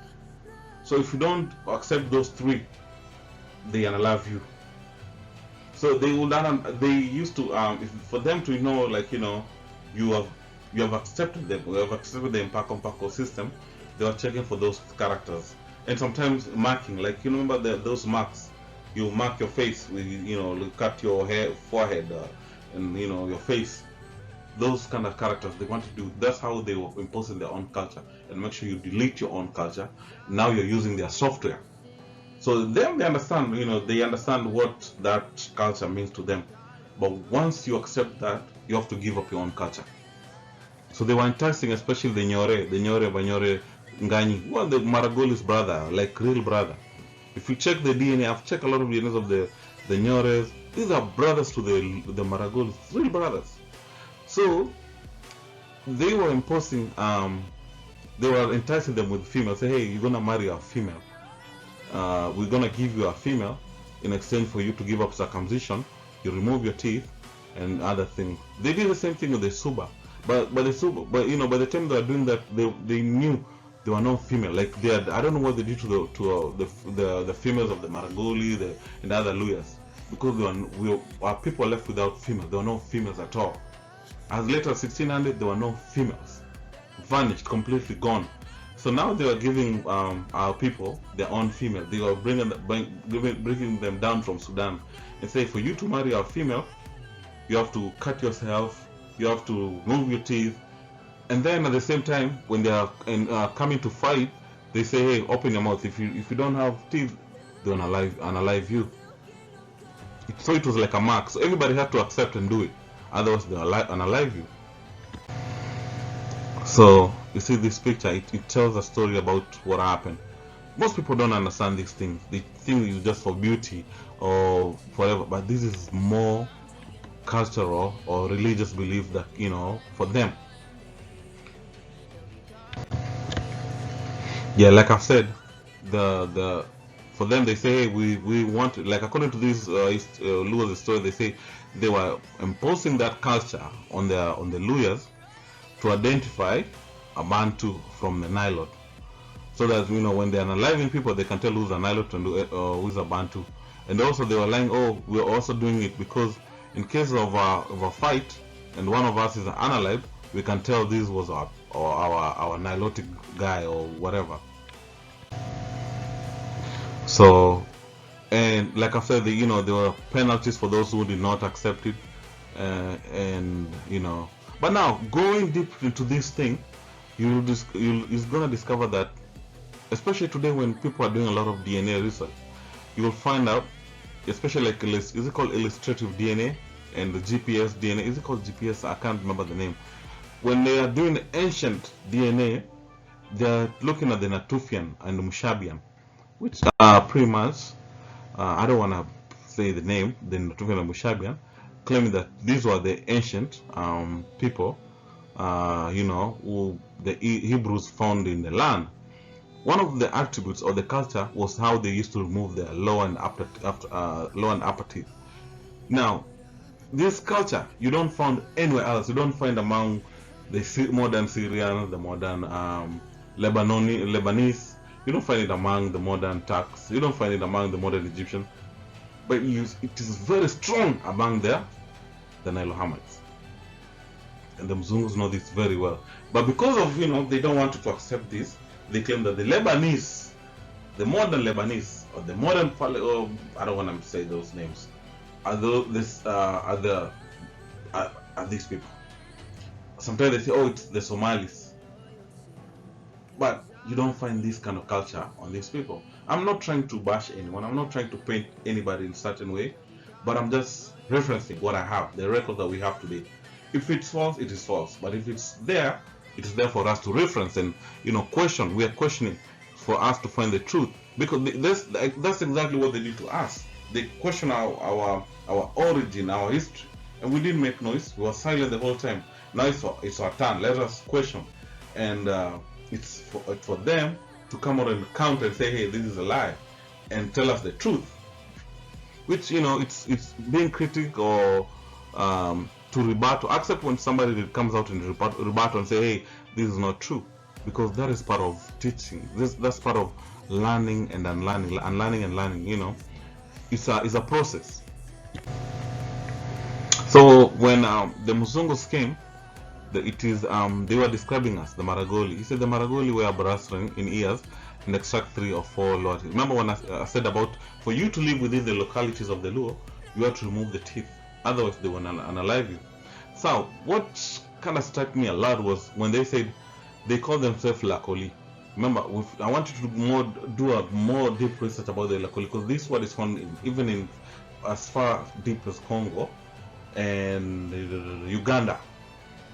So if you don't accept those three, they unalive you. So they would they used to for them to know, like, you have accepted them, you have accepted the empako mpako system. They were checking for those characters, and sometimes marking, like, remember those marks. You mark your face with, cut your hair, forehead, and your face. Those kind of characters they want to do. That's how they were imposing their own culture, and make sure you delete your own culture. Now you're using their software. So them, they understand, they understand what that culture means to them. But once you accept that, you have to give up your own culture. So they were enticing, especially the Banyore, Ngani, who are the Maragoli's brother, like real brother. If you check the DNA, I've checked a lot of DNAs of the Nyores. These are brothers to the Maragolis, real brothers. So they were imposing, they were enticing them with females. Say, hey, you're gonna marry a female. We're gonna give you a female in exchange for you to give up circumcision. You remove your teeth and other things. They did the same thing with the Suba, but by the time they were doing that, they knew there were no female. Like they had, I don't know what they did to the females of the Maragoli, and the other Luyas, because our people were left without females. There were no females at all. As late as 1600, there were no females, vanished, completely gone. So now they were giving our people their own female. They were bringing them down from Sudan and say, for you to marry a female, you have to cut yourself, you have to remove your teeth, and then at the same time, when they are coming to fight, they say, hey, open your mouth. If you don't have teeth, they'll unalive you. So it was like a mark. So everybody had to accept and do it. Otherwise, they'll unalive you. So you see this picture, it tells a story about what happened. Most people don't understand these things. They think it's just for beauty or forever, but this is more cultural or religious belief that, for them. Yeah, like I've said, for them, they say, hey, we want to, like, according to this Lua's story, they say they were imposing that culture on the Luyas to identify a Bantu from the Nile, so that when they're unaliving people, they can tell who's a Nile and who's a Bantu. And also they were lying, oh, we're also doing it because in case of a fight and one of us is unalived, we can tell this was our Nilotic guy or whatever. So, and like I said, there were penalties for those who did not accept it, But now, going deep into this thing, you're gonna discover that, especially today when people are doing a lot of DNA research, you will find out, especially like, is it called illustrative DNA and the GPS DNA? Is it called GPS? I can't remember the name. When they are doing ancient DNA, they're looking at the Natufian and the Mushabian, which are pretty much, I don't want to say the name, the Natufian and Mushabian, claiming that these were the ancient people, who the Hebrews found in the land. One of the attributes of the culture was how they used to remove their lower and upper teeth. Now, this culture you don't find anywhere else. You don't find among the modern Syrians, the modern Lebanese. You don't find it among the modern Turks. You don't find it among the modern Egyptians. But it is very strong among the Nile Hamites. And the Mzungus know this very well. But because of, they don't want to accept this, they claim that the Lebanese, the modern Lebanese, or the modern, I don't want to say those names, are these people. Sometimes they say, oh, it's the Somalis. But you don't find this kind of culture on these people. I'm not trying to bash anyone. I'm not trying to paint anybody in a certain way. But I'm just referencing what I have, the record that we have today. If it's false, it is false. But if it's there, it is there for us to reference and question. We are questioning for us to find the truth, because that's exactly what they did to us. They question our origin, our history, and we didn't make noise. We were silent the whole time. Now it's our turn. Let us question, and it's for them to come out and counter and say, hey, this is a lie, and tell us the truth. which, you know, it's being critic or to rebut, or accept when somebody comes out and rebut and say, hey, this is not true, because that is part of teaching. That's part of learning and unlearning, unlearning and learning. You know, it's a process. So when the Muzungus came, they were describing us, the Maragoli. He said the Maragoli wear brass ring in ears and extract 3 or 4 loyalties. Remember when I said about, for you to live within the localities of the Luo, you have to remove the teeth, otherwise they will unalive you. So what kind of struck me a lot was when they said they call themselves Lakoli. Remember, I want you to do a more deep research about the Lakoli, because this word is found even in as far deep as Congo and Uganda.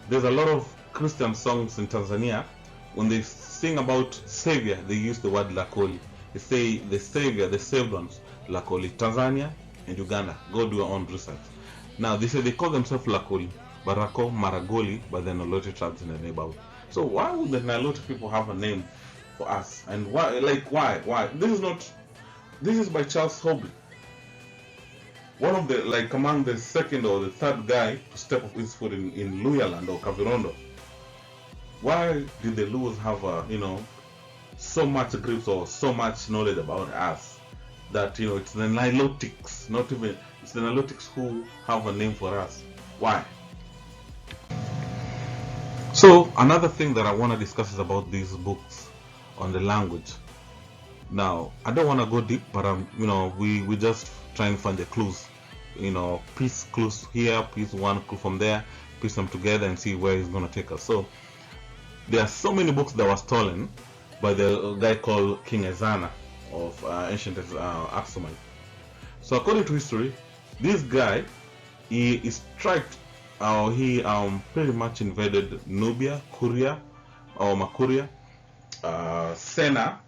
There's a lot of Christian songs in Tanzania. When they sing about Savior, they use the word Lakoli. They say the Savior, the saved ones, Lakoli. Tanzania and Uganda. Go do your own research. Now, they say they call themselves Lakoli, Barako, Maragoli, by the Nilotic tribes in the neighborhood. So why would the Nilotic people have a name for us? And why? Like, why? This is by Charles Hobby. One of the, like, among the second or the third guy to step up his foot in Luyaland or Kavirondo. Why did the Luos have so much grips or so much knowledge about us that, you know, it's the Nilotics, not even, it's the Nilotics who have a name for us? Why? So another thing that I want to discuss is about these books on the language. Now, I don't want to go deep, but we just try and find the clues, you know, piece clues here, piece one clue from there, piece them together and see where it's going to take us. So there are so many books that were stolen by the guy called King Ezana of ancient Aksumite. So according to history, this guy, he pretty much invaded Nubia, Kuria or Makuria, Sena,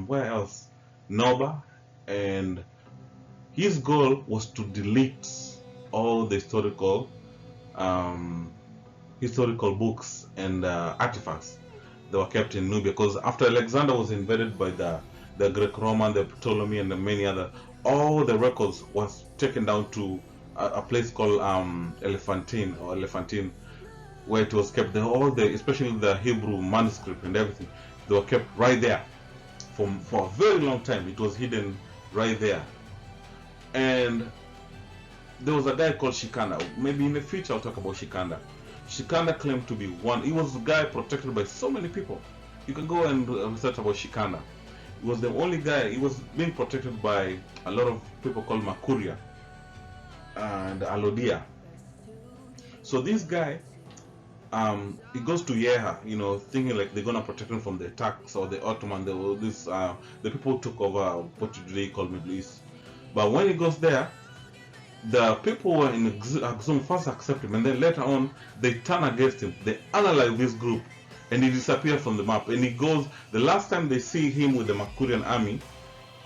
where else? Noba, and his goal was to delete all the historical books and artifacts that were kept in Nubia, because after Alexander was invaded by the Greek-Roman, the Ptolemy, and the many other, all the records was taken down to a place called Elephantine, where it was kept. Especially the Hebrew manuscript and everything, they were kept right there for a very long time. It was hidden right there. And there was a guy called Shikanda. Maybe in the future I'll talk about Shikanda. Shikanda claimed to be one. He was a guy protected by so many people. You can go and research about Shikanda. He was the only guy. He was being protected by a lot of people called Makuria and Alodia. So this guy, he goes to Yeha, you know, thinking like they're gonna protect him from the attacks or the Ottoman, the people who took over what today called Middle East. But when he goes there, the people were in Axum first accept him, and then later on they turn against him. They analyze this group, and he disappears from the map. And he goes. The last time they see him with the Makurian army,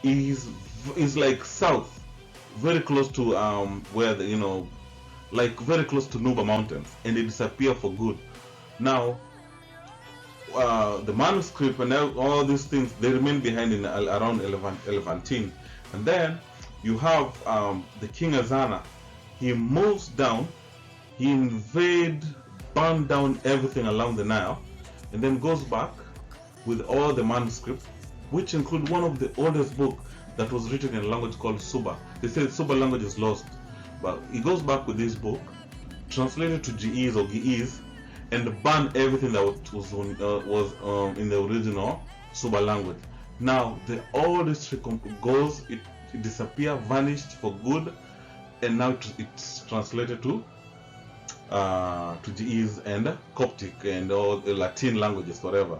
is like south, very close to where like very close to Nuba Mountains, and they disappear for good. Now, the manuscript and all these things, they remain behind in around Elephantine, and then you have the King Azana. He moves down, he invades, burns down everything along the Nile, and then goes back with all the manuscripts, which include one of the oldest books that was written in a language called Suba. They say Suba language is lost, but he goes back with this book, translated to Ge'ez or Ge'ez, and burn everything that was in the original Suba language. Now the old history goes, it disappeared, vanished for good, and now it's translated to Ge'ez and Coptic and all the Latin languages, whatever.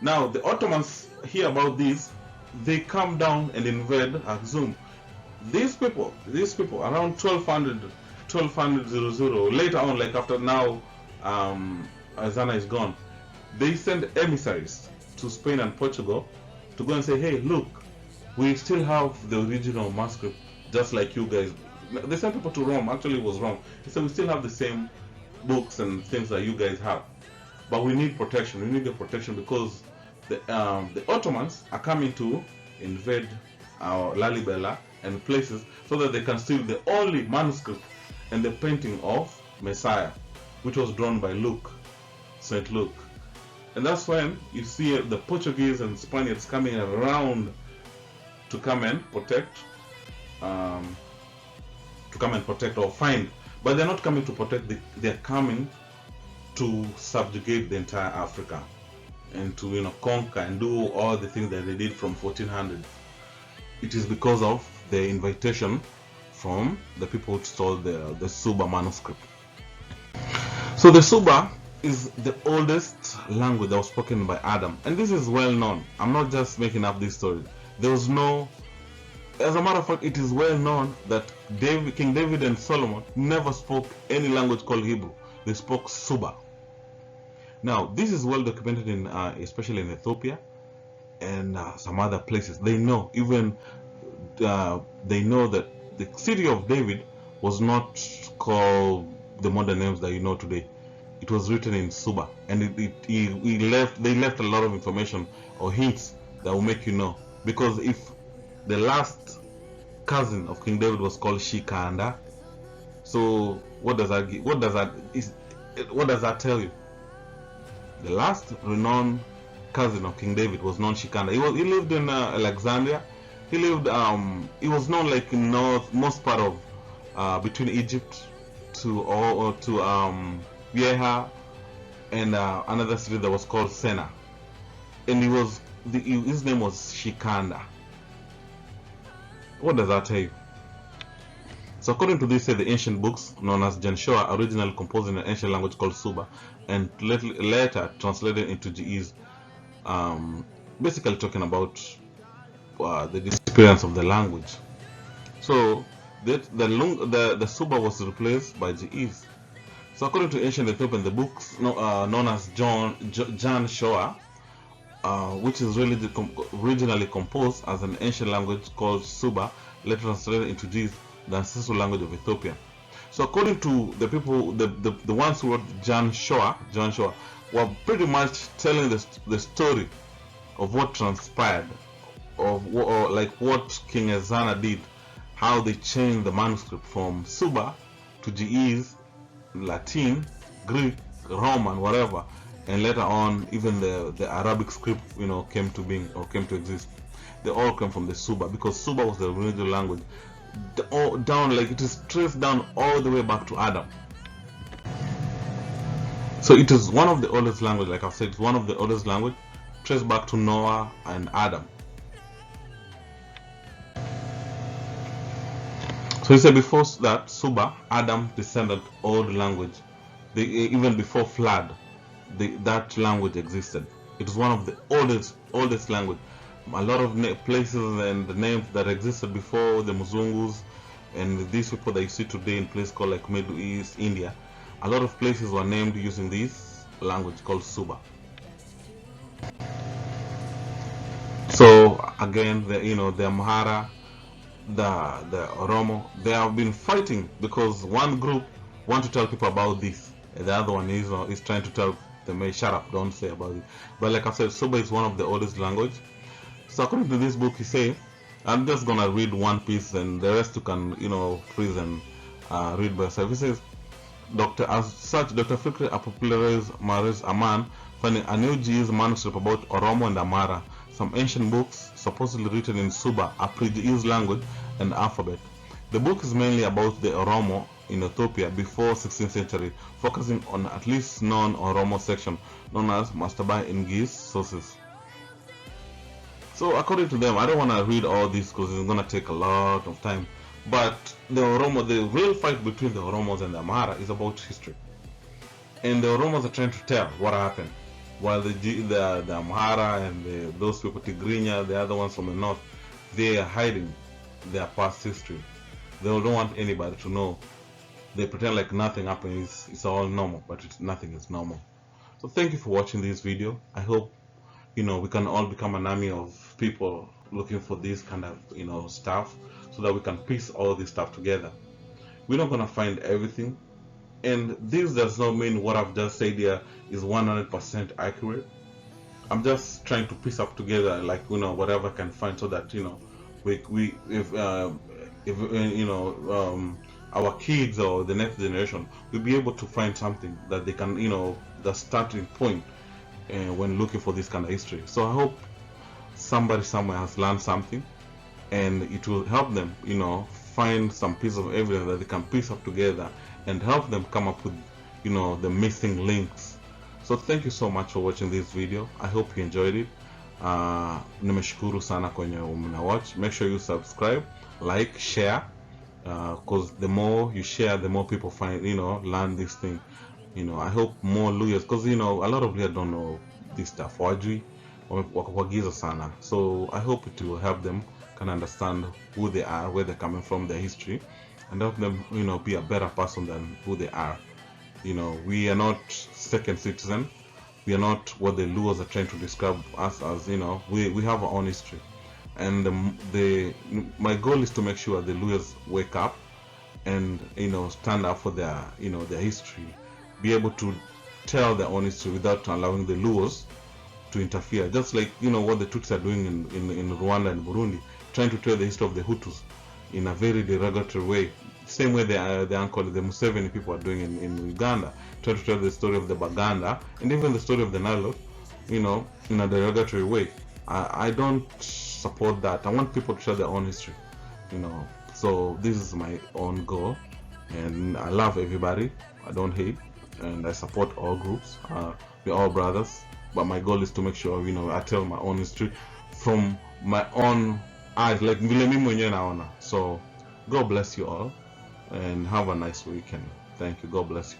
Now the Ottomans hear about this, they come down and invade Axum. These people around 1200 later on, like after now Azana is gone, they send emissaries to Spain and Portugal to go and say, hey, look, we still have the original manuscript just like you guys. They sent people to Rome. Actually it was Rome. They said we still have the same books and things that you guys have, but we need protection. We need the protection because the Ottomans are coming to invade Lalibela, and places, so that they can see the only manuscript and the painting of Messiah, which was drawn by Luke, Saint Luke. And that's when you see the Portuguese and Spaniards coming around to come and protect, or find. But they're not coming to protect, they're coming to subjugate the entire Africa and to conquer and do all the things that they did from 1400. It is because of the invitation from the people who stole the Suba manuscript. So the Suba is the oldest language that was spoken by Adam, and this is well known. I'm not just making up this story. There was no, as a matter of fact, it is well known that King David and Solomon never spoke any language called Hebrew. They spoke Suba. Now, this is well documented in, especially in Ethiopia and some other places. They know, even they know that the city of David was not called the modern names that you know today. It was written in Suba, and they left a lot of information or hints that will make you know. Because if the last cousin of King David was called Shikanda, so what does that tell you? The last renowned cousin of King David was known Shikanda. He lived in Alexandria. He was known like in most part of between Egypt to Yeha and another city that was called Sena, and his name was Shikanda. What does that tell you? So according to this, the ancient books known as Janshoa, originally composed in an ancient language called Suba, and later translated into Ge'ez, basically talking about the disappearance of the language. So the Suba was replaced by Ge'ez. So according to ancient Ethiopian, the books known as Janshoa, which is really originally composed as an ancient language called Suba, later translated into Ge'ez, the ancestral language of Ethiopia. So according to the people, the ones who wrote Janshoa were pretty much telling the story of what transpired, or like what King Ezana did, how they changed the manuscript from Suba to Ge'ez, Latin, Greek, Roman, whatever, and later on even the Arabic script came to being, or came to exist. They all came from the Suba, because Suba was the original language, down, like it is traced down all the way back to Adam. So it is one of the oldest language, like I've said, it's one of the oldest language, traced back to Noah and Adam. So he said before that, Suba, Adam descended old language. Even before flood, that language existed. It was one of the oldest language. A lot of places and the names that existed before the Muzungus and these people that you see today in places called like Middle East, India, a lot of places were named using this language called Suba. So again, the Amhara, the Oromo, they have been fighting because one group want to tell people about this, and the other one is trying to tell them, hey, shut up, don't say about it. But like I said, Suba is one of the oldest language. So according to this book, he says, I'm just gonna read one piece, and the rest you can freeze and read by yourself. He says, Dr. Fikri popularized Maris Aman finding a new Ge'ez manuscript about Oromo and Amara. Some ancient books, supposedly written in Suba, a pre-Ge'ez language and alphabet. The book is mainly about the Oromo in Ethiopia before 16th century, focusing on at least non-Oromo section known as Mastaba in Ge'ez sources. So according to them, I don't want to read all this because it's going to take a lot of time. But the real fight between the Oromos and the Amhara is about history. And the Oromos are trying to tell what happened, while the Amhara and those people, Tigrinya, the other ones from the north, they are hiding their past history. They don't want anybody to know. They pretend like nothing happened. It's all normal, but nothing is normal. So thank you for watching this video. I hope we can all become an army of people looking for this kind of stuff, so that we can piece all this stuff together. We're not gonna find everything, and this does not mean what I've just said here is 100% accurate. I'm just trying to piece up together, like whatever I can find, so that if our kids or the next generation will be able to find something that they can, the starting point when looking for this kind of history. So I hope somebody somewhere has learned something, and it will help them, find some piece of evidence that they can piece up together and help them come up with, the missing links. So thank you so much for watching this video. I hope you enjoyed it. Nimeshukuru sana kwenye mna watch. Make sure you subscribe, like, share, because the more you share, the more people find, learn this thing. I hope more lawyers, because a lot of lawyers don't know this stuff. Wajui wakagiza sana. So I hope it will help them can understand who they are, where they're coming from, their history, and help them, be a better person than who they are. We are not second citizen. We are not what the Luos are trying to describe us as. We have our own history, and my goal is to make sure the Luos wake up and stand up for their their history, be able to tell their own history without allowing the Luos to interfere. Just like what the Tutsis are doing in Rwanda and Burundi, trying to tell the history of the Hutus in a very derogatory way. Same way the uncle, the Museveni people are doing in Uganda, try to tell the story of the Baganda and even the story of the Nile, in a derogatory way. I don't support that. I want people to tell their own history, So this is my own goal, and I love everybody. I don't hate, and I support all groups. We're all brothers, but my goal is to make sure I tell my own history from my own eyes, like vile mimi mwenyewe naona. So God bless you all, and have a nice weekend. Thank you. God bless you.